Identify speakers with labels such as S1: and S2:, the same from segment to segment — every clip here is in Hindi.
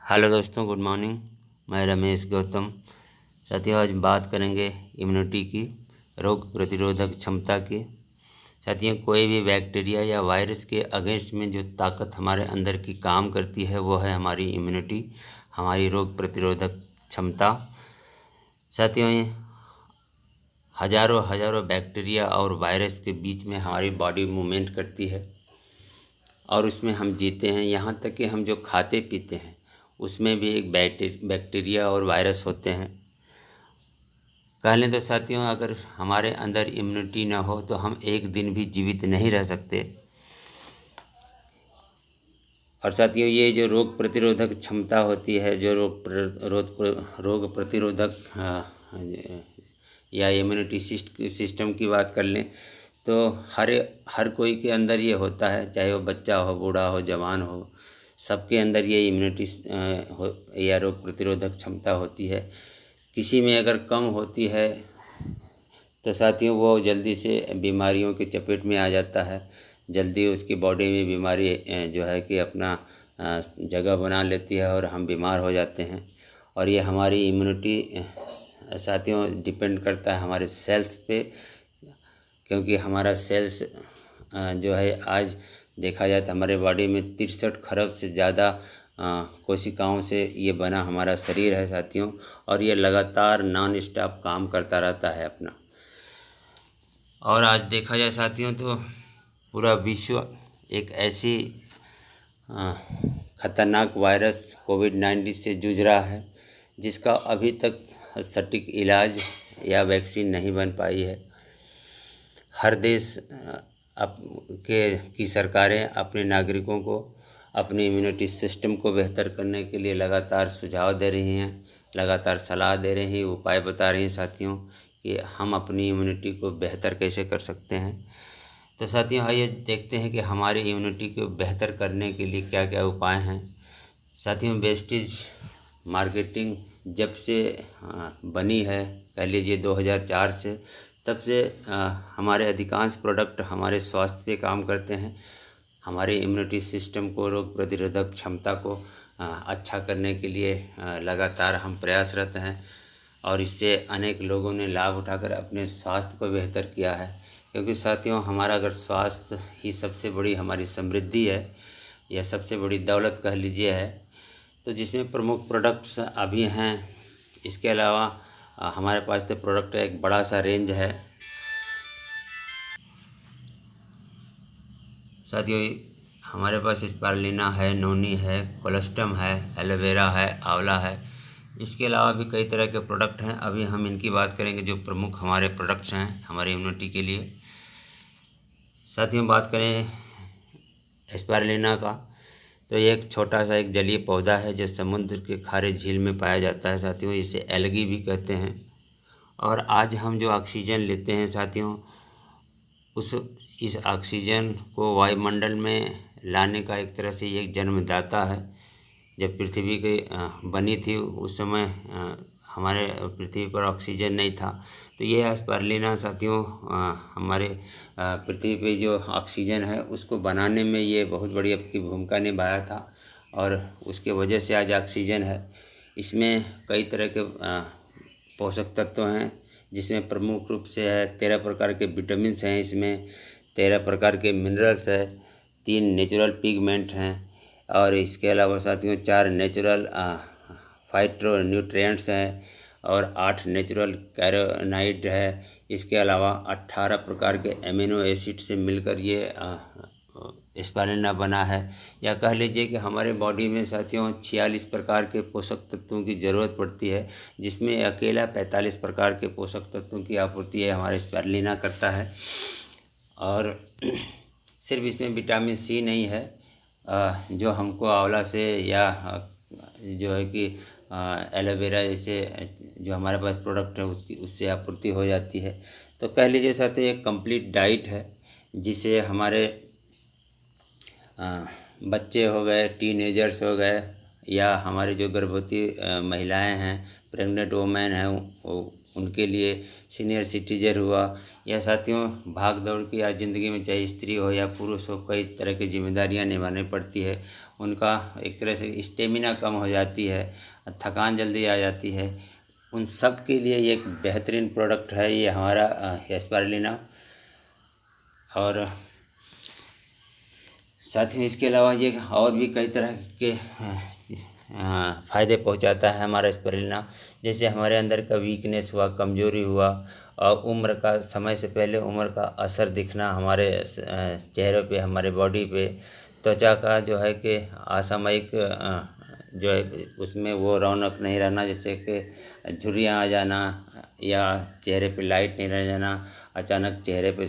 S1: हेलो दोस्तों, गुड मॉर्निंग। मैं रमेश गौतम। साथियों, आज बात करेंगे इम्यूनिटी की, रोग प्रतिरोधक क्षमता की। साथियों, कोई भी बैक्टीरिया या वायरस के अगेंस्ट में जो ताकत हमारे अंदर की काम करती है वो है हमारी इम्यूनिटी, हमारी रोग प्रतिरोधक क्षमता। साथियों, हजारों हजारों बैक्टीरिया और वायरस के बीच में हमारी बॉडी मूवमेंट करती है और उसमें हम जीते हैं। यहाँ तक कि हम जो खाते पीते हैं उसमें भी एक बैक्टीरिया और वायरस होते हैं। कह लें तो साथियों, अगर हमारे अंदर इम्यूनिटी ना हो तो हम एक दिन भी जीवित नहीं रह सकते। और साथियों, ये जो रोग प्रतिरोधक क्षमता होती है, जो रोग प्रतिरोधक या इम्यूनिटी सिस्टम की बात कर लें तो हर कोई के अंदर ये होता है, चाहे वो बच्चा हो, बूढ़ा हो, जवान हो, सबके अंदर ये इम्यूनिटी या रोग प्रतिरोधक क्षमता होती है। किसी में अगर कम होती है तो साथियों वो जल्दी से बीमारियों की चपेट में आ जाता है, जल्दी उसकी बॉडी में बीमारी जो है कि अपना जगह बना लेती है और हम बीमार हो जाते हैं। और ये हमारी इम्यूनिटी साथियों डिपेंड करता है हमारे सेल्स पे, क्योंकि हमारा सेल्स जो है आज देखा जाए तो हमारे बॉडी में 63 खरब से ज़्यादा कोशिकाओं से ये बना हमारा शरीर है साथियों। और ये लगातार नॉन स्टॉप काम करता रहता है अपना। और आज देखा जाए साथियों तो पूरा विश्व एक ऐसी ख़तरनाक वायरस कोविड-19 से जूझ रहा है जिसका अभी तक सटीक इलाज या वैक्सीन नहीं बन पाई है। हर देश की सरकारें अपने नागरिकों को अपनी इम्यूनिटी सिस्टम को बेहतर करने के लिए लगातार सुझाव दे रही हैं, लगातार सलाह दे रही हैं, उपाय बता रही हैं साथियों कि हम अपनी इम्यूनिटी को बेहतर कैसे कर सकते हैं। तो साथियों, आइए देखते हैं कि हमारी इम्यूनिटी को बेहतर करने के लिए क्या क्या उपाय हैं। साथियों, वेस्टेज मार्केटिंग जब से बनी है, कह लीजिए 2004 से, तब से हमारे अधिकांश प्रोडक्ट हमारे स्वास्थ्य पे काम करते हैं, हमारे इम्यूनिटी सिस्टम को, रोग प्रतिरोधक क्षमता को अच्छा करने के लिए लगातार हम प्रयासरत हैं। और इससे अनेक लोगों ने लाभ उठाकर अपने स्वास्थ्य को बेहतर किया है। क्योंकि साथियों, हमारा अगर स्वास्थ्य ही सबसे बड़ी हमारी समृद्धि है या सबसे बड़ी दौलत कह लीजिए है, तो जिसमें प्रमुख प्रोडक्ट्स अभी हैं। इसके अलावा हमारे पास तो प्रोडक्ट का एक बड़ा सा रेंज है साथियों। हमारे पास स्पारुलिना है, नोनी है, कोलेस्ट्रम है, एलोवेरा है, आंवला है। इसके अलावा भी कई तरह के प्रोडक्ट हैं। अभी हम इनकी बात करेंगे जो प्रमुख हमारे प्रोडक्ट्स हैं हमारी इम्यूनिटी के लिए। साथियों, बात करें स्पारुलिना का तो ये एक छोटा सा एक जलीय पौधा है जो समुद्र के खारे झील में पाया जाता है साथियों। इसे एल्गी भी कहते हैं। और आज हम जो ऑक्सीजन लेते हैं साथियों, इस ऑक्सीजन को वायुमंडल में लाने का एक तरह से ये जन्मदाता है। जब पृथ्वी की बनी थी उस समय हमारे पृथ्वी पर ऑक्सीजन नहीं था, तो ये स्पारुलिना साथियों हमारे पृथ्वी पे जो ऑक्सीजन है उसको बनाने में ये बहुत बड़ी अपनी भूमिका निभाया था और उसके वजह से आज ऑक्सीजन है। इसमें कई तरह के पोषक तत्व हैं, जिसमें प्रमुख रूप से है 13 प्रकार के विटामिन्स हैं, इसमें 13 प्रकार के मिनरल्स है, 3 नेचुरल पिगमेंट हैं और इसके अलावा साथियों 4 नेचुरल फाइटो न्यूट्रिएंट्स हैं और 8 नेचुरल कैरोनाइड है। इसके अलावा 18 प्रकार के एमिनो एसिड से मिलकर ये स्पारुलिना बना है। या कह लीजिए कि हमारे बॉडी में साथियों 46 प्रकार के पोषक तत्वों की ज़रूरत पड़ती है, जिसमें अकेला 45 प्रकार के पोषक तत्वों की आपूर्ति है हमारे स्पारुलिना करता है। और सिर्फ इसमें विटामिन सी नहीं है जो हमको आंवला से या जो है कि एलोवेरा जैसे जो हमारे पास प्रोडक्ट है उससे आपूर्ति हो जाती है। तो कह लीजिए साथियों एक कंप्लीट डाइट है जिसे हमारे बच्चे हो गए, टीनेजर्स हो गए या हमारे जो गर्भवती महिलाएं हैं, प्रेग्नेंट वुमेन हैं, उनके लिए, सीनियर सिटीजन हुआ या साथियों भाग दौड़ की आज ज़िंदगी में चाहे स्त्री हो या पुरुष हो, कई तरह की जिम्मेदारियां निभानी पड़ती है। उनका एक तरह से स्टेमिना कम हो जाती है, थकान जल्दी आ जाती है, उन सब के लिए ये एक बेहतरीन प्रोडक्ट है ये हमारा स्पारुलिना। और साथ ही इसके अलावा ये और भी कई तरह के फ़ायदे पहुंचाता है हमारा स्पारुलिना। जैसे हमारे अंदर का वीकनेस हुआ, कमज़ोरी हुआ, और उम्र का, समय से पहले उम्र का असर दिखना हमारे चेहरे पे, हमारे बॉडी पे, त्वचा का जो है कि असामयिक जो है उसमें वो रौनक नहीं रहना, जैसे कि झुर्रियाँ आ जाना या चेहरे पे लाइट नहीं रह जाना, अचानक चेहरे पे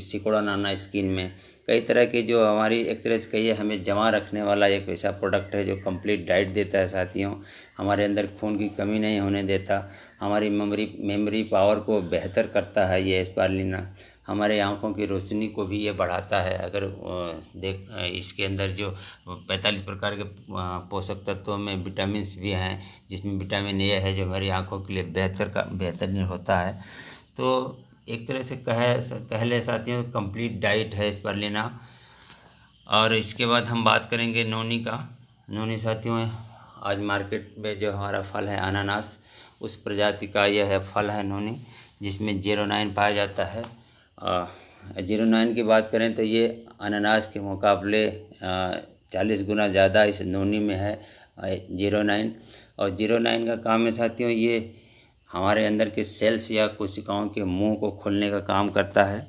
S1: सिकुड़न आना स्किन में, कई तरह की जो हमारी एक तरह से कहिए हमें जमा रखने वाला एक ऐसा प्रोडक्ट है जो कंप्लीट डाइट देता है साथियों। हमारे अंदर खून की कमी नहीं होने देता, हमारी मेमोरी पावर को बेहतर करता है ये स्पारुलिना। हमारे आँखों की रोशनी को भी ये बढ़ाता है। अगर इसके अंदर जो 45 प्रकार के पोषक तत्वों में विटामिन्स भी हैं, जिसमें विटामिन ए है जो हमारी आँखों के लिए बेहतरीन होता है। तो एक तरह से कह ले साथियों, कंप्लीट डाइट है स्पारुलिना। और इसके बाद हम बात करेंगे नोनी का। नोनी साथियों, आज मार्केट में जो हमारा फल है अनानास, उस प्रजाति का यह है फल है नोनी, जिसमें 09 पाया जाता है। 09 की बात करें तो ये अनानास के मुकाबले 40 गुना ज़्यादा इस नोनी में है 09। और 09 का काम है साथियों, ये हमारे अंदर के सेल्स या कोशिकाओं के मुंह को खोलने का काम करता है।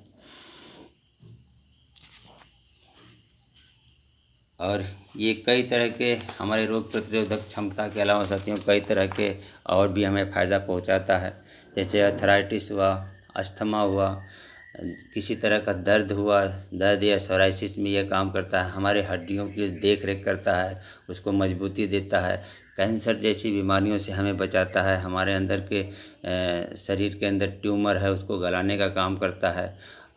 S1: और ये कई तरह के हमारे रोग प्रतिरोधक क्षमता के अलावा साथियों कई तरह के और भी हमें फ़ायदा पहुंचाता है। जैसे अर्थराइटिस हुआ, अस्थमा हुआ, किसी तरह का दर्द या सोराइसिस में यह काम करता है। हमारे हड्डियों की देख रेख करता है, उसको मजबूती देता है। कैंसर जैसी बीमारियों से हमें बचाता है। हमारे अंदर के शरीर के अंदर ट्यूमर है उसको गलाने का काम करता है।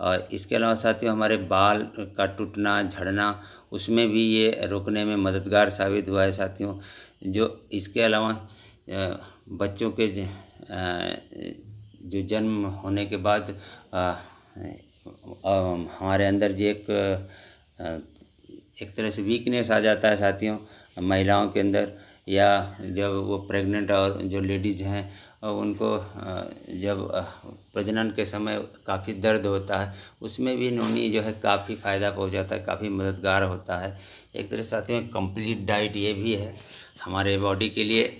S1: और इसके अलावा साथियों हमारे बाल का टूटना, झड़ना, उसमें भी ये रोकने में मददगार साबित हुआ है साथियों। जो इसके अलावा बच्चों के जो जन्म होने के बाद हमारे अंदर जो एक तरह से वीकनेस आ जाता है साथियों महिलाओं के अंदर, या जब वो प्रेग्नेंट और जो लेडीज़ हैं उनको जब प्रजनन के समय काफ़ी दर्द होता है, उसमें भी नोनी जो है काफ़ी फ़ायदा पहुंचाता है, काफ़ी मददगार होता है। एक तरह से साथियों कंप्लीट डाइट ये भी है हमारे बॉडी के लिए।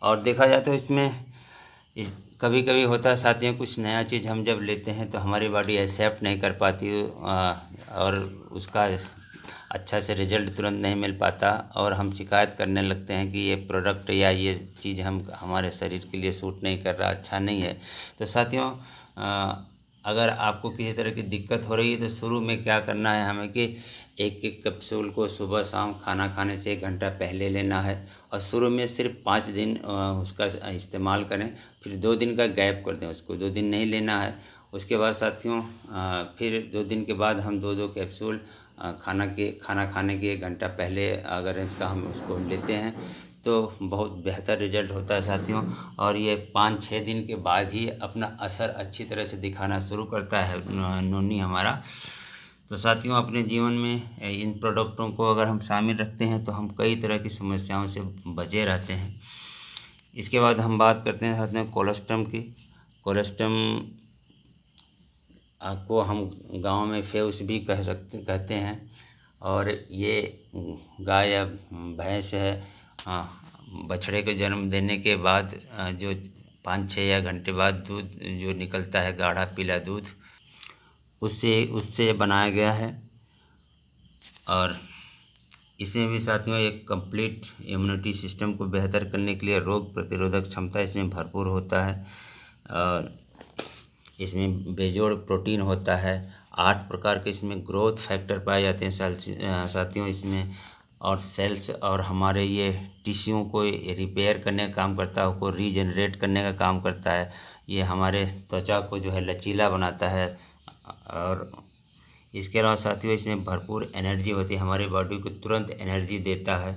S1: और देखा जाए तो इसमें कभी कभी होता है साथियों, कुछ नया चीज़ हम जब लेते हैं तो हमारी बॉडी एक्सेप्ट नहीं कर पाती और उसका अच्छा से रिजल्ट तुरंत नहीं मिल पाता, और हम शिकायत करने लगते हैं कि ये प्रोडक्ट या ये चीज़ हमारे शरीर के लिए सूट नहीं कर रहा, अच्छा नहीं है। तो साथियों अगर आपको किसी तरह की दिक्कत हो रही है तो शुरू में क्या करना है हमें कि एक कैप्सूल को सुबह शाम खाना खाने से 1 घंटा पहले लेना है, और शुरू में सिर्फ 5 दिन उसका इस्तेमाल करें, फिर 2 दिन का गैप कर दें, उसको 2 दिन नहीं लेना है। उसके बाद साथियों फिर 2 दिन के बाद हम 2-2 कैप्सूल खाना खाने के 1 घंटा पहले अगर इसका हम उसको लेते हैं तो बहुत बेहतर रिजल्ट होता है साथियों। और ये 5-6 दिन के बाद ही अपना असर अच्छी तरह से दिखाना शुरू करता है नोनी हमारा। तो साथियों अपने जीवन में इन प्रोडक्टों को अगर हम शामिल रखते हैं तो हम कई तरह की समस्याओं से बचे रहते हैं। इसके बाद हम बात करते हैं साथियों कोलेस्ट्रम की। कोलेस्ट्रम को हम गांव में फेउस भी कहते हैं। और ये गाय या भैंस है बछड़े को जन्म देने के बाद जो 5-6 या घंटे बाद दूध जो निकलता है गाढ़ा पीला दूध, उससे बनाया गया है। और इसमें भी साथियों एक कंप्लीट इम्यूनिटी सिस्टम को बेहतर करने के लिए रोग प्रतिरोधक क्षमता इसमें भरपूर होता है। और इसमें बेजोड़ प्रोटीन होता है, 8 प्रकार के इसमें ग्रोथ फैक्टर पाए जाते हैं साथियों इसमें। और सेल्स और हमारे ये टिश्यूओं को रिपेयर करने का काम करता है, उसको रीजनरेट करने का काम करता है। ये हमारे त्वचा को जो है लचीला बनाता है। और इसके अलावा साथियों इसमें भरपूर एनर्जी होती है, हमारी बॉडी को तुरंत एनर्जी देता है।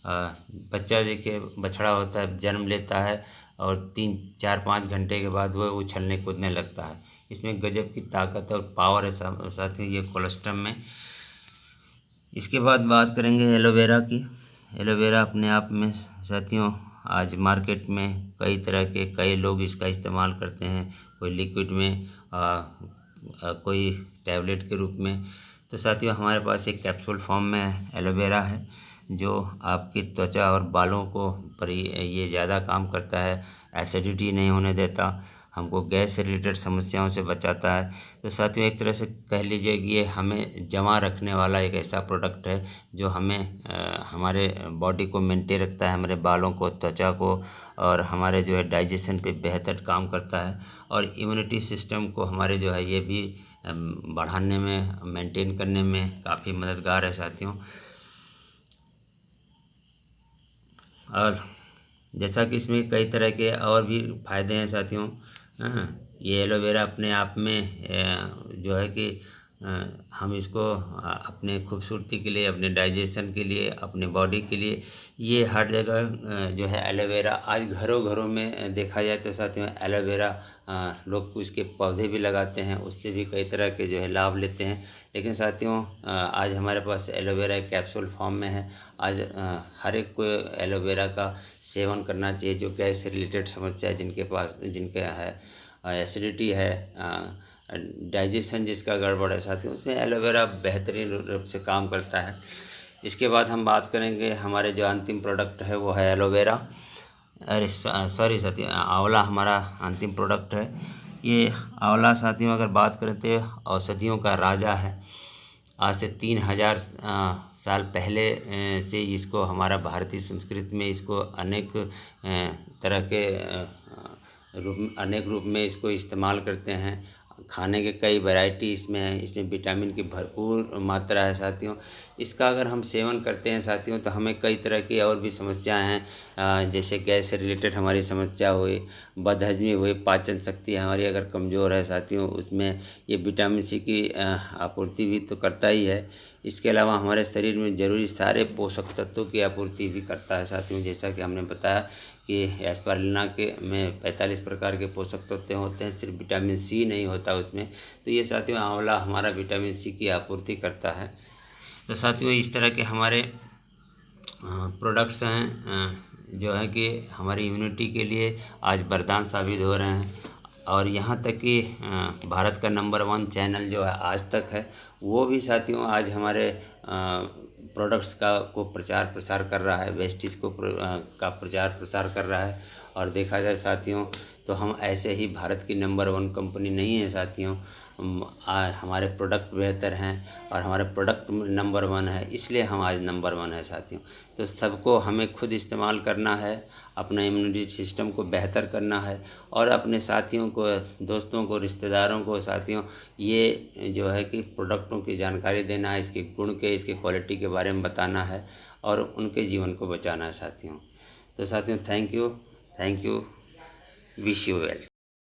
S1: बच्चा देखिए बछड़ा होता है, जन्म लेता है और 3-4-5 घंटे के बाद वह उछलने कूदने लगता है। इसमें गजब की ताकत और पावर है साथियों ये कोलेस्ट्रम में। इसके बाद बात करेंगे एलोवेरा की। एलोवेरा अपने आप में साथियों आज मार्केट में कई तरह के कई लोग इसका इस्तेमाल करते हैं, कोई लिक्विड में कोई टैबलेट के रूप में। तो साथियों हमारे पास एक कैप्सूल फॉर्म में एलोवेरा है जो आपकी त्वचा और बालों को पर ये ज़्यादा काम करता है, एसिडिटी नहीं होने देता, हमको गैस से रिलेटेड समस्याओं से बचाता है। तो साथियों एक तरह से कह लीजिए कि ये हमें जमा रखने वाला एक ऐसा प्रोडक्ट है जो हमें हमारे बॉडी को मेंटेन रखता है, हमारे बालों को, त्वचा को, और हमारे जो है डाइजेशन पे बेहतर काम करता है, और इम्यूनिटी सिस्टम को हमारे जो है ये भी बढ़ाने में, मेंटेन करने में काफ़ी मददगार है साथियों। और जैसा कि इसमें कई तरह के और भी फ़ायदे हैं साथियों। ये एलोवेरा अपने आप में जो है कि हम इसको अपने खूबसूरती के लिए, अपने डाइजेशन के लिए, अपने बॉडी के लिए, ये हर जगह जो है एलोवेरा आज घरों घरों में देखा जाए तो साथियों एलोवेरा लोग उसके पौधे भी लगाते हैं, उससे भी कई तरह के जो है लाभ लेते हैं। लेकिन साथियों आज हमारे पास एलोवेरा एक कैप्सूल फॉर्म में है। आज हर एक को एलोवेरा का सेवन करना चाहिए, जो गैस से रिलेटेड समस्या है, जिनके है एसिडिटी है, डाइजेशन जिसका गड़बड़ है साथियों, उसमें एलोवेरा बेहतरीन रूप से काम करता है। इसके बाद हम बात करेंगे हमारे जो अंतिम प्रोडक्ट है वो है एलोवेरा, अरे सॉरी साथियों, आंवला हमारा अंतिम प्रोडक्ट है। ये आंवला साथियों अगर बात करें तो औषधियों का राजा है। आज से 3000 साल पहले से इसको हमारा भारतीय संस्कृति में इसको अनेक तरह के अनेक रूप में इसको इस्तेमाल करते हैं। खाने के कई वैरायटी इसमें है, इसमें विटामिन की भरपूर मात्रा है साथियों। इसका अगर हम सेवन करते हैं साथियों तो हमें कई तरह की और भी समस्याएं हैं, जैसे गैस से रिलेटेड हमारी समस्या हुई, बदहजमी हुई, पाचन शक्ति हमारी अगर कमज़ोर है साथियों, उसमें ये विटामिन सी की आपूर्ति भी तो करता ही है। इसके अलावा हमारे शरीर में ज़रूरी सारे पोषक तत्वों की आपूर्ति भी करता है साथियों। जैसा कि हमने बताया कि एस्पारुलिना के में 45 प्रकार के पोषक तत्व होते हैं, सिर्फ विटामिन सी नहीं होता उसमें। तो ये साथियों आंवला हमारा विटामिन सी की आपूर्ति करता है। तो साथियों इस तरह के हमारे प्रोडक्ट्स हैं जो है कि हमारी इम्यूनिटी के लिए आज वरदान साबित हो रहे हैं। और यहाँ तक कि भारत का नंबर 1 चैनल जो है आज तक है, वो भी साथियों आज हमारे प्रोडक्ट्स को प्रचार प्रसार कर रहा है, वेस्टीज का प्रचार प्रसार कर रहा है। और देखा जाए साथियों तो हम ऐसे ही भारत की नंबर 1 कंपनी नहीं है साथियों, हमारे प्रोडक्ट बेहतर हैं और हमारे प्रोडक्ट नंबर 1 है, इसलिए हम आज नंबर 1 है साथियों। तो सबको हमें खुद इस्तेमाल करना है, अपना इम्यूनिटी सिस्टम को बेहतर करना है, और अपने साथियों को, दोस्तों को, रिश्तेदारों को साथियों ये जो है कि प्रोडक्टों की जानकारी देना है, इसके गुण के, इसके क्वालिटी के बारे में बताना है और उनके जीवन को बचाना है साथियों। तो साथियों thank you, wish you well.